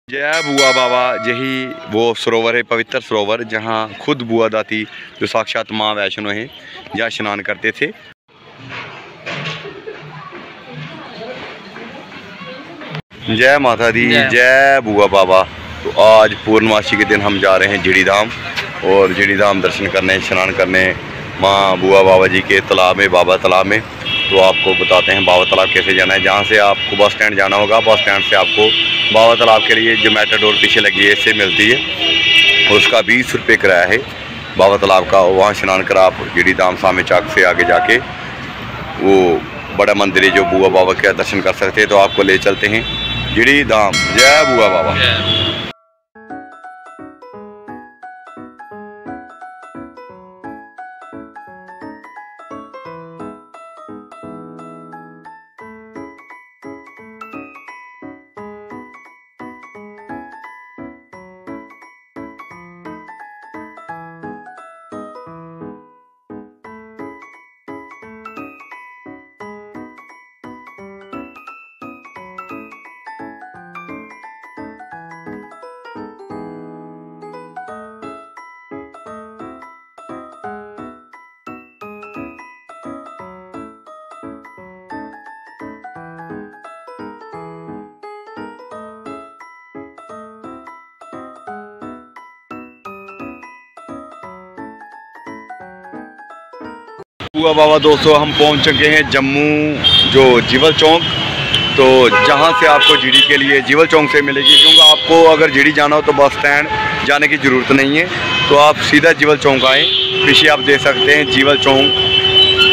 जय बुआ बाबा, यही वो सरोवर है, पवित्र सरोवर, जहाँ खुद बुआ दाती जो साक्षात माँ वैष्णो है यहाँ स्नान करते थे। जय माता दी, जय बुआ बाबा। तो आज पूर्णमासी के दिन हम जा रहे हैं झिड़ी धाम, और झिड़ी धाम दर्शन करने, स्नान करने माँ बुआ बाबा जी के तालाब में, बाबा तालाब में। तो आपको बताते हैं बाबा तालाब कैसे जाना है। जहाँ से आपको बस स्टैंड जाना होगा, बस स्टैंड से आपको बाबा तालाब के लिए जो मेटाडोर पीछे लगी है इससे मिलती है, उसका 20 रुपये किराया है बाबा तालाब का। वहाँ स्नान कर आप झिड़ी धाम सामे चाक से आगे जाके वो बड़ा मंदिर है जो बुआ बाबा के दर्शन कर सकते हैं। तो आपको ले चलते हैं झिड़ी धाम। जय बुआ बाबा। बुआ बाबा दोस्तों, हम पहुंच चुके हैं जम्मू जो जीवल चौक। तो जहां से आपको झिड़ी के लिए जीवल चौक से मिलेगी, क्योंकि आपको अगर झिड़ी जाना हो तो बस स्टैंड जाने की ज़रूरत नहीं है। तो आप सीधा जीवल चौक आएँ। पीछे आप देख सकते हैं जीवल चौक,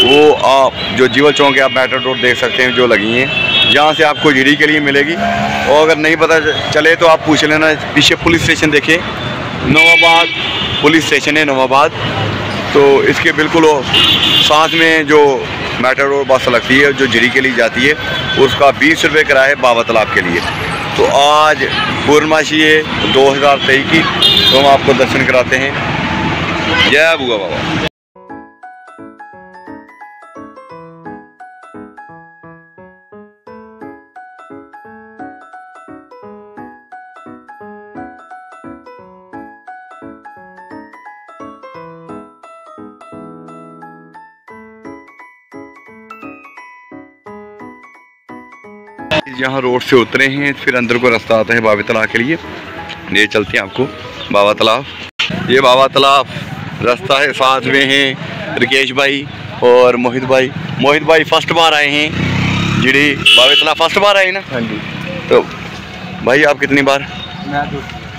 वो आप जो जीवल चौक है आप मेटाडोर देख सकते हैं जो लगी हैं, जहाँ से आपको झिड़ी के लिए मिलेगी। और अगर नहीं पता चले तो आप पूछ लेना। पीछे पुलिस स्टेशन देखें, नवाबाद पुलिस स्टेशन है, नवाबाद। तो इसके बिल्कुल साथ में जो मेटाडोर बस लगती है जो झिड़ी के लिए जाती है, उसका 20 रुपये किराया है बाबा तालाब के लिए। तो आज पूर्णमासी है 2023 की, तो हम आपको दर्शन कराते हैं। जय बुआ बाबा। यहाँ रोड से उतरे हैं, फिर अंदर को रास्ता आता है बाबा तालाब के लिए। ये चलते हैं आपको बाबा तालाब। ये बाबा तालाब रास्ता है, साथ में हैं रिकेश भाई और मोहित भाई। मोहित भाई फर्स्ट बार आए हैं झिड़ी बाबा तालाब, फर्स्ट बार आए ना? हाँ जी। तो भाई आप कितनी बार?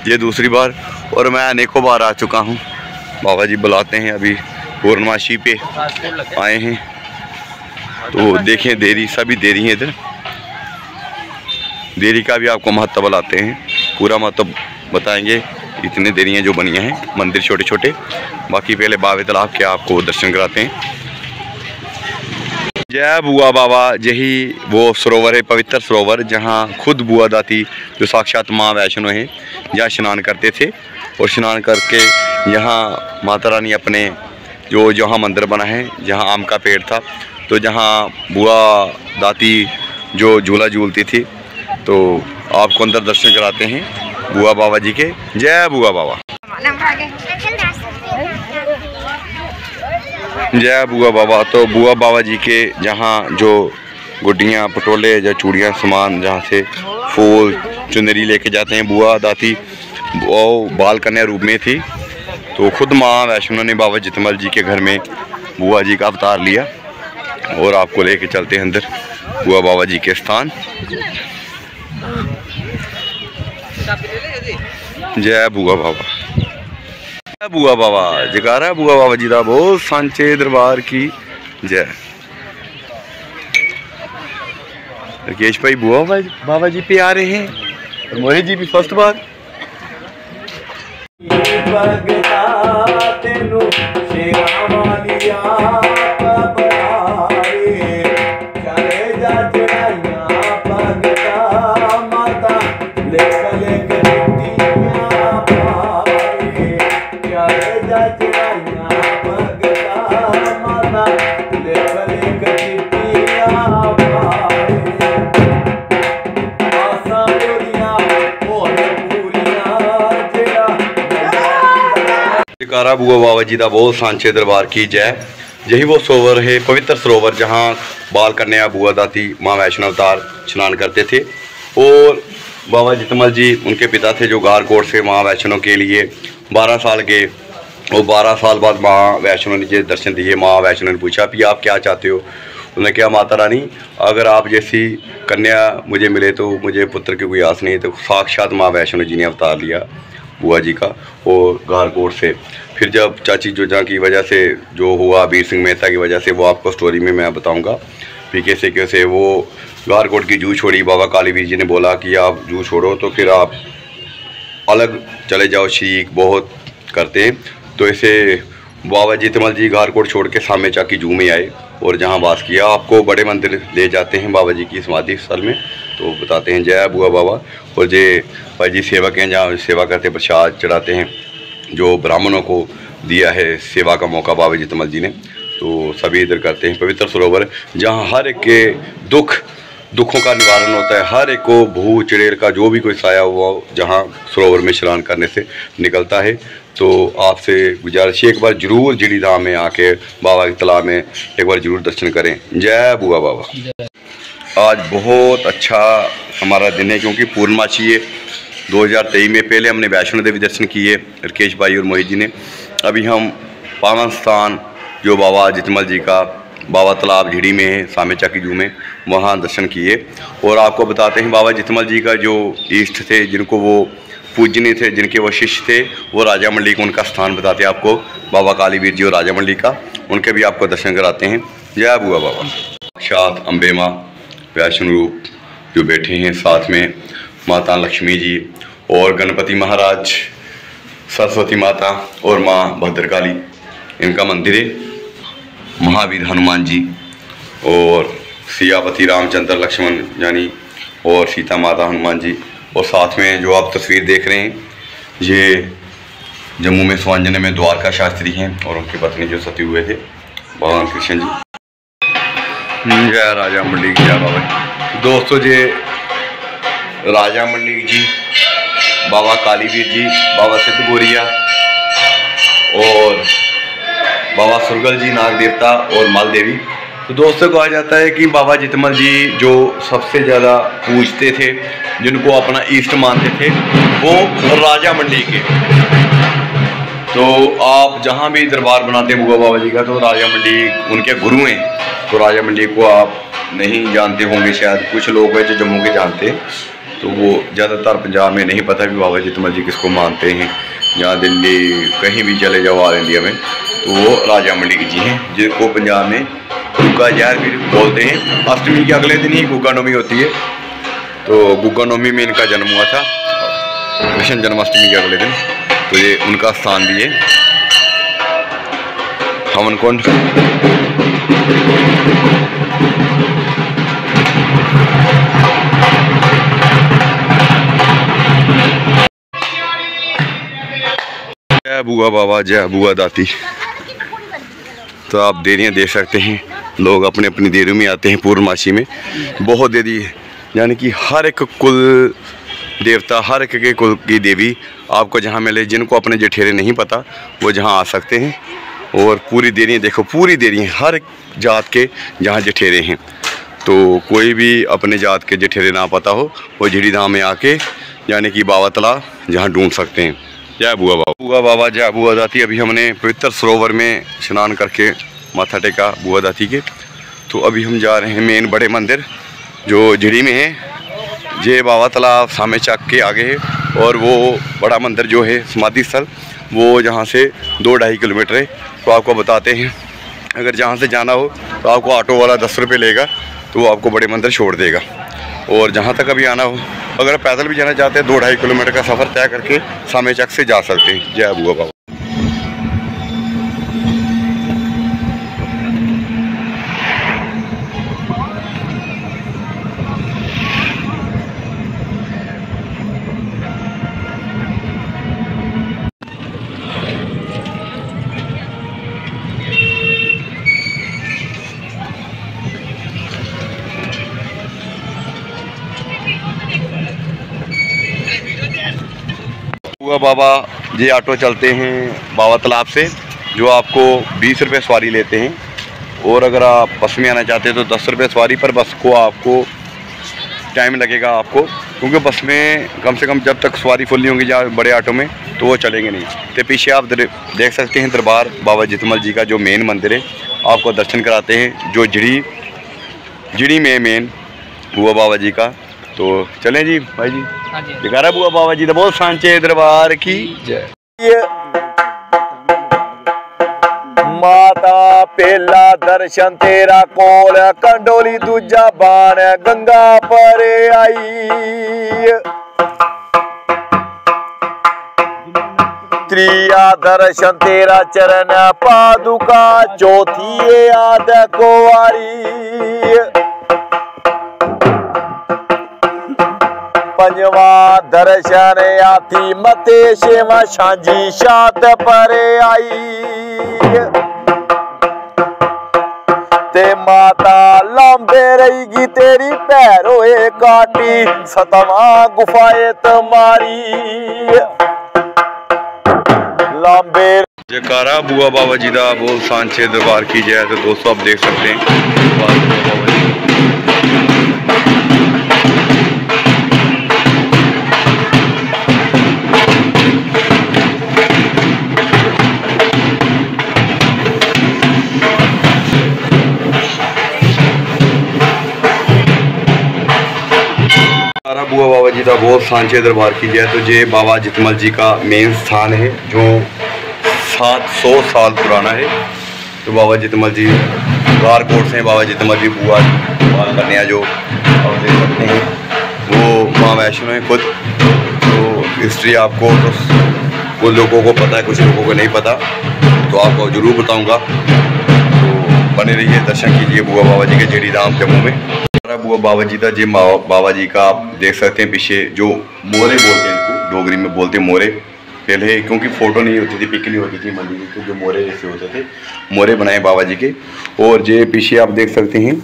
ये दूसरी बार, और मैं अनेकों बार आ चुका हूँ। बाबा जी बुलाते हैं, अभी पूर्णमासी पे आए हैं। तो देखें देरी, सभी देरी है इधर। देरी का भी आपको महत्व बताते हैं, पूरा महत्व बताएंगे। इतने देरियाँ जो बनी हैं, मंदिर छोटे छोटे। बाकी पहले बाबा तालाब के आपको दर्शन कराते हैं। जय बुआ बाबा, यही वो सरोवर है, पवित्र सरोवर, जहाँ खुद बुआ दाती जो साक्षात माँ वैष्णो है यहाँ स्नान करते थे। और स्नान करके यहाँ माता रानी अपने जो जहाँ मंदिर बना है, जहाँ आम का पेड़ था, तो जहाँ बुआ दाती जो झूला झूलती थी, तो आपको अंदर दर्शन कराते हैं बुआ बाबा जी के। जय बुआ बाबा। जय बुआ बाबा। तो बुआ बाबा जी के जहाँ जो गुड्डियाँ, पटोले या चूड़ियाँ, सामान जहाँ से फूल चुनरी लेके जाते हैं बुआ दाती, वो बाल कन्या रूप में थी। तो खुद माँ वैष्णो ने बाबा जितमल जी के घर में बुआ जी का अवतार लिया, और आपको लेके चलते हैं अंदर बुआ बाबा जी के स्थान। जय बुआ बाबा। जय बुआ बाबा, जयकारा बुआ बाबा जी का बहुत सांचे दरबार की जय। राकेश भाई बुआ बाबा जी पे आ रहे हैं, और मोहित जी भी फर्स्ट बार। जयकारा बुआ बाबा जी का बहुत सांचे दरबार की जय। यही वो सरोवर है, पवित्र सरोवर, जहाँ बाल कन्या बुआ दाती माँ वैष्णो अवतार स्नान करते थे। और बाबा जितमल जी उनके पिता थे, जो गारकोट से माँ वैष्णो के लिए 12 साल गए। और 12 साल बाद माँ वैष्णो ने दर्शन दिए। माँ वैष्णो ने पूछा कि आप क्या चाहते हो? उन्होंने कहा, माता रानी, अगर आप जैसी कन्या मुझे मिले तो मुझे पुत्र की कोई आस नहीं। तो साक्षात माँ वैष्णो जी ने अवतार लिया बुआ जी का, और गारकोट से। फिर जब चाची जोजा की वजह से जो हुआ, वीर सिंह मेहता की वजह से, वो आपको स्टोरी में मैं बताऊंगा फिर कैसे कैसे वो गारकोट की जू छोड़ी। बाबा कालीवीर जी ने बोला कि आप जू छोड़ो तो फिर आप अलग चले जाओ, शीख बहुत करते हैं। तो ऐसे बाबा जितमल जी गारकोट छोड़ के सामे चाकी जू में आए और जहाँ वास किया। आपको बड़े मंदिर ले जाते हैं बाबा जी की समाधि स्थल में, तो बताते हैं जय बुआ बाबा। और जे भाई जी सेवक हैं, जहाँ सेवा करते, प्रसाद चढ़ाते हैं, जो ब्राह्मणों को दिया है सेवा का मौका बाबा जितमल जी ने, तो सभी इधर करते हैं। पवित्र सरोवर जहाँ हर एक के दुखों का निवारण होता है, हर एक को भूत चिड़ेल का जो भी कोई साया हुआ जहाँ सरोवर में स्नान करने से निकलता है। तो आपसे गुजारिश है, एक बार ज़रूर जीड़ी धाम में आके बाबा के तालाब में एक बार ज़रूर दर्शन करें। जय बुआ बाबा। आज बहुत अच्छा हमारा दिन है, क्योंकि पूर्णमासी है 2023 में। पहले हमने वैष्णो देवी दर्शन किए राकेश भाई और मोहित जी ने। अभी हम पावन स्थान जो बाबा जितमल जी का बाबा तालाब झिड़ी में है, सामे चाकी जू में, वहाँ दर्शन किए। और आपको बताते हैं बाबा जितमल जी का जो इष्ट थे, जिनको वो पूजनीय थे, जिनके वो शिष्य थे, वो राजा मंडली को उनका स्थान बताते हैं आपको, बाबा कालीवीर जी और राजा मंडली का, उनके भी आपको दर्शन कराते हैं। जय बुआ बाबा। साक्षात अम्बे माँ वैष्णो रूप जो बैठे हैं, साथ में माता लक्ष्मी जी और गणपति महाराज, सरस्वती माता और माँ भद्रकाली, इनका मंदिर है। महावीर हनुमान जी और सियापति रामचंद्र लक्ष्मण यानी और सीता माता हनुमान जी। और साथ में जो आप तस्वीर देख रहे हैं, ये जम्मू में स्वांजने में द्वारका शास्त्री हैं और उनकी पत्नी जो सती हुए थे, भगवान कृष्ण जी। जय राजा मंडलिक, जय बाबा। दोस्तों, ये राजा मंडलिक जी, बाबा कालीवीर जी, बाबा सिद्ध गोरिया और बाबा सुरगल जी नाग देवता और माल देवी। तो दोस्तों, कहा जाता है कि बाबा जितमल जी जो सबसे ज़्यादा पूजते थे, जिनको अपना इष्ट मानते थे, वो राजा मंडली के। तो आप जहाँ भी दरबार बनाते हैं बुआ बाबा जी का, तो राजा मंडली उनके गुरु हैं। तो राजा मंडली को आप नहीं जानते होंगे, शायद कुछ लोग हैं जो जम्मू के जानते हैं, तो वो ज़्यादातर पंजाब में नहीं पता कि बाबा जितमल जी किसको मानते हैं। यहाँ दिल्ली कहीं भी चले जाओ ऑल इंडिया में, तो वो राजा मंडलिक जी हैं, जिनको पंजाब में गुग्गा जहर भी बोलते हैं। अष्टमी के अगले दिन ही गुग्गा नवमी होती है, तो गुग्गा नवमी में इनका जन्म हुआ था, कृष्ण जन्माष्टमी के अगले दिन। तो ये उनका स्थान भी है, हवन कुंड। जय बुआ बाबा, जय बुआ दाती। तो आप देरियाँ देख सकते हैं, लोग अपने अपनी देरियों में आते हैं पूर्णमासी में। बहुत देरी है, यानी कि हर एक कुल देवता, हर एक के कुल की देवी आपको जहाँ मिले। जिनको अपने जठेरे नहीं पता, वो जहाँ आ सकते हैं। और पूरी देरियाँ देखो, पूरी देरियाँ हर एक जात के जहाँ जठेरे हैं। तो कोई भी अपने जात के जठेरे ना पता हो, वो झिड़ी धाम में आके यानी कि बाबा तालाब जहाँ ढूंढ सकते हैं। जय बुआ बाबा। बुआ बाबा, जय बुआ दाती। अभी हमने पवित्र सरोवर में स्नान करके माथा टेका बुआ दाती के। तो अभी हम जा रहे हैं मेन बड़े मंदिर जो झिड़ी में है। ये बाबा तालाब सामे चक के आगे है, और वो बड़ा मंदिर जो है समाधि स्थल, वो जहाँ से 2-2.5 किलोमीटर है। तो आपको बताते हैं, अगर जहाँ से जाना हो तो आपको ऑटो वाला 10 रुपये लेगा, तो वो आपको बड़े मंदिर छोड़ देगा। और जहाँ तक अभी आना हो, अगर पैदल भी जाना चाहते हैं, 2-2.5 किलोमीटर का सफ़र तय करके सामे चक से जा सकते हैं। जय बुआ बाबा। बुआ बाबा ये ऑटो चलते हैं बाबा तालाब से, जो आपको 20 रुपये सवारी लेते हैं। और अगर आप बस में आना चाहते हैं तो 10 रुपये सवारी, पर बस को आपको टाइम लगेगा आपको, क्योंकि बस में कम से कम जब तक सवारी फुल नहीं होंगी या बड़े ऑटो में तो वो चलेंगे नहीं। तो पीछे आप देख सकते हैं दरबार बाबा जितमल जी का जो मेन मंदिर है, आपको दर्शन कराते हैं जो जिड़ी में मेन बुआ बाबा जी का। तो चलें जी भाई जी, जयकारा बुआ बाबा जी का बहुत सांचे दरबार की जय। माता पहला दर्शन तेरा कोल, कंडोली दूजा बाण गंगा पर आई। त्रिया दर्शन तेरा चरण पादुका, चौथी आद कुंवारी। पंजवा दर्शन आती मते शेवा, सांझी शात पर आई। ते माता लांबे रहेगी तेरी पैरोए काटी, सतवा गुफाए तुम्हारी लांबे। जयकारा बुआ बाबा जी का बोल सांचे दरबार की जय। तो दोस्तों आप देख सकते हैं बुआ बाबा जी का बहुत सांचे दरबार की जय। तो ये बाबा जितमल जी का मेन स्थान है जो 700 साल पुराना है। तो बाबा जितमल जी गारकोट से बाबा जितमल जी बुआ कन्या जो आप देख सकते हैं वो माँ वैष्णो है खुद। तो हिस्ट्री आपको तो कुछ लोगों को पता है, कुछ लोगों को नहीं पता, तो आपको ज़रूर बताऊँगा। तो बने रहिए, दर्शन कीजिए बुआ बाबा जी के जेडी धाम जम्मू में। बुआ बाबा जी का जी बाबा जी का आप देख सकते हैं पीछे जो मोरे बोलते हैं, इनको डोगरी में बोलते हैं मोरे। पहले क्योंकि फ़ोटो नहीं होती थी, पिक नहीं होती थी मंदिर की, तो जो मोरे जैसे होते थे मोरे बनाए बाबा जी के। और ये पीछे आप देख सकते हैं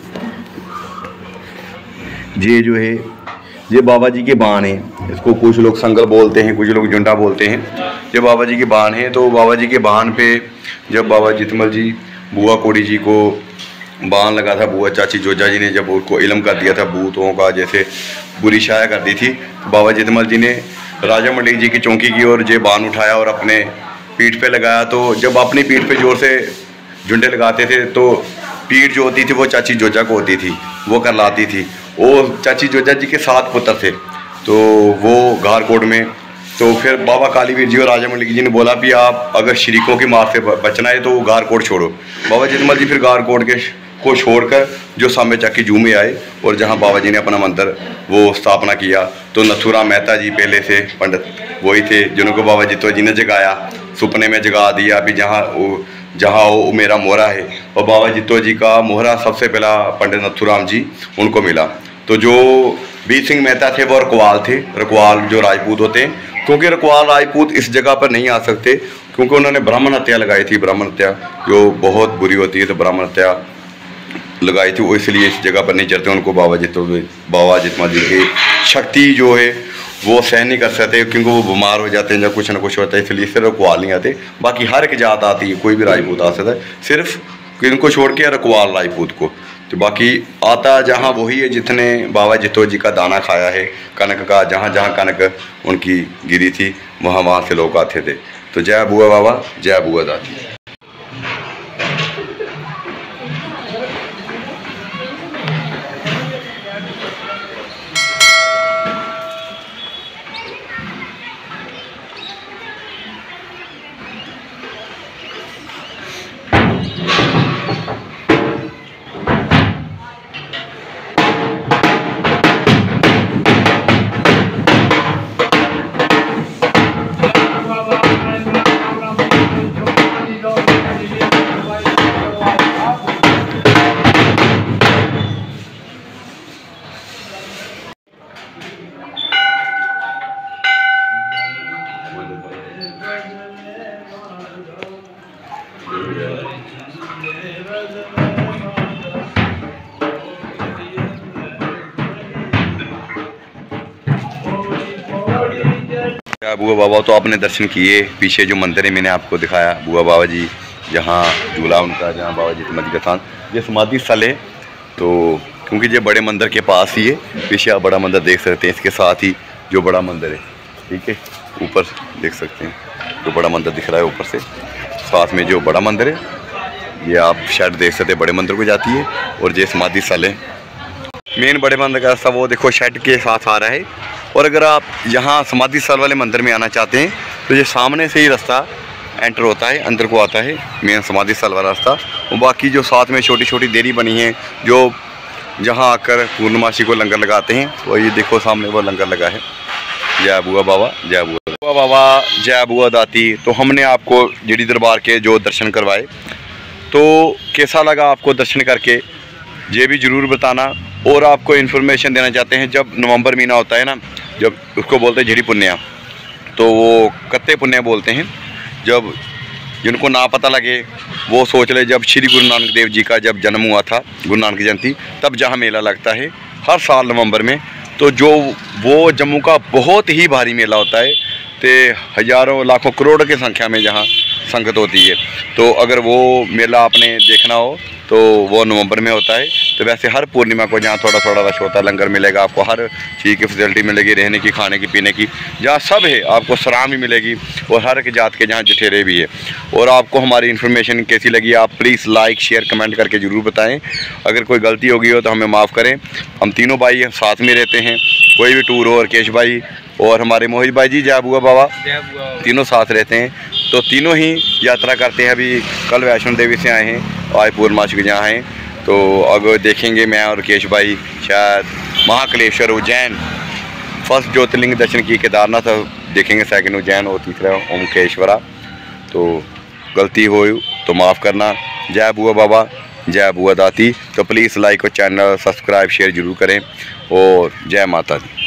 ये जो है ये बाबा जी के बाण है। इसको कुछ लोग संगल बोलते हैं, कुछ लोग जुंडा बोलते हैं। ये बाबा जी के बाण है। तो बाबा जी के बाण पे जब बाबा जितमल जी बुआ कोड़ी जी को बाण लगा था, बुआ चाची जोजा जी ने जब उनको इल्म कर दिया था भूतों का, जैसे बुरी शाया कर दी थी, तो बाबा जितमल जी ने राजा मंडली जी की चौकी की और ये बाण उठाया और अपने पीठ पे लगाया। तो जब अपनी पीठ पे जोर से झुंडे लगाते थे तो पीठ जो होती थी वो चाची जोजा को होती थी, वो करलाती थी। और चाची जोजा जी के 7 पुत्र थे, तो वो गारकोट में। तो फिर बाबा कालीवीर जी और राजा मंडली जी ने बोला कि आप अगर शरीकों की मार से बचना है तो गारकोट छोड़ो। बाबा जितमल जी फिर गारकोट को छोड़कर जो सामे चक्की जू में आए और जहाँ बाबा जी ने अपना मंदिर वो स्थापना किया। तो नथुराम मेहता जी पहले से पंडित वही थे जिनको बाबा जितो जी ने जगाया, सुपने में जगा दिया भी जहाँ वो मेरा मोहरा है। और बाबा जितो जी का मोहरा सबसे पहला पंडित नथुराम जी उनको मिला। तो जो बीर सिंह मेहता थे वो रखवाल थे, रखवाल जो राजपूत होते हैं, क्योंकि रखवाल राजपूत इस जगह पर नहीं आ सकते क्योंकि उन्होंने ब्राह्मण हत्या लगाई थी। ब्राह्मण हत्या जो बहुत बुरी होती है, तो ब्राह्मण हत्या लगाई थी वो, इसलिए इस जगह पर नहीं चलते। उनको बाबा जितमल जी की शक्ति जो है वो सहन नहीं कर सकते, क्योंकि वो बीमार हो जाते हैं या कुछ ना कुछ होता है, इसलिए सिर्फ रखवाल नहीं आते। बाकी हर एक जात आती है, कोई भी राजपूत आ सकता है, सिर्फ इनको छोड़ के रखवाल राजपूत को। तो बाकी आता जहाँ वही है जितने बाबा जितो जी का दाना खाया है कनक का, जहाँ जहाँ कनक उनकी गिरी थी वहाँ से लोग आते थे। तो जय बुआ बाबा, जय बुआ दादी। बुआ बाबा, तो आपने दर्शन किए। पीछे जो मंदिर है मैंने आपको दिखाया, बुआ बाबा जी जहाँ झूला उनका, जहाँ बाबा जी समाधि का स्थान, ये समाधि स्थल है। तो क्योंकि ये बड़े मंदिर के पास ही है, पीछे आप बड़ा मंदिर देख सकते हैं, इसके साथ ही जो बड़ा मंदिर है, ठीक है, ऊपर देख सकते हैं जो बड़ा मंदिर दिख रहा है ऊपर से, साथ में जो बड़ा मंदिर है ये आप शायद देख सकते हैं बड़े मंदिर को जाती है। और ये समाधि स्थल है। मेन बड़े मंदिर का रास्ता वो देखो शेड के साथ आ रहा है। और अगर आप यहाँ समाधि स्थल वाले मंदिर में आना चाहते हैं तो ये सामने से ही रास्ता एंटर होता है, अंदर को आता है मेन समाधि स्थल वाला रास्ता। और बाकी जो साथ में छोटी छोटी देरी बनी है, जो जहाँ आकर पूर्णमासी को लंगर लगाते हैं, तो ये देखो सामने वो लंगर लगा है। जय बुआ बाबा, जय बुआ बाबा, जय बुआ दाती। तो हमने आपको जीडी दरबार के जो दर्शन करवाए, तो कैसा लगा आपको दर्शन करके ये भी ज़रूर बताना। और आपको इन्फॉर्मेशन देना चाहते हैं, जब नवंबर महीना होता है ना, जब उसको बोलते हैं झिड़ी पुन्निया, तो वो कत्ते पुन्निया बोलते हैं। जब जिनको ना पता लगे वो सोच ले, जब श्री गुरु नानक देव जी का जब जन्म हुआ था, गुरु नानक जयंती, तब जहाँ मेला लगता है हर साल नवंबर में, तो जो वो जम्मू का बहुत ही भारी मेला होता है, तो हज़ारों लाखों करोड़ की संख्या में जहाँ संगत होती है। तो अगर वो मेला आपने देखना हो तो वो नवंबर में होता है। तो वैसे हर पूर्णिमा को जहाँ थोड़ा थोड़ा रश होता है, लंगर मिलेगा आपको, हर चीज़ की फैसिलिटी मिलेगी, रहने की, खाने की, पीने की, जहाँ सब है। आपको सराम भी मिलेगी और हर एक जात के जहाँ जठेरे भी है। और आपको हमारी इन्फॉर्मेशन कैसी लगी आप प्लीज़ लाइक शेयर कमेंट करके ज़रूर बताएं। अगर कोई गलती होगी हो तो हमें माफ़ करें। हम तीनों भाई साथ में रहते हैं, कोई भी टूर हो, राकेश भाई और हमारे मोहित भाई जी, जय बुआ बाबा, तीनों साथ रहते हैं। तो तीनों ही यात्रा करते हैं। अभी कल वैष्णो देवी से आए हैं, आज पूर्णमासी के जहाँ हैं। तो अगर देखेंगे मैं और राकेश भाई शायद महाकालेश्वर, उज्जैन, फर्स्ट ज्योतिर्लिंग दर्शन की केदारनाथ देखेंगे, सेकंड उज्जैन और तीसरा ओमकेश्वरा। तो गलती हो तो माफ़ करना। जय बुआ बाबा, जय बुआ दाती। तो प्लीज़ लाइक और चैनल सब्सक्राइब शेयर ज़रूर करें और जय माता दी।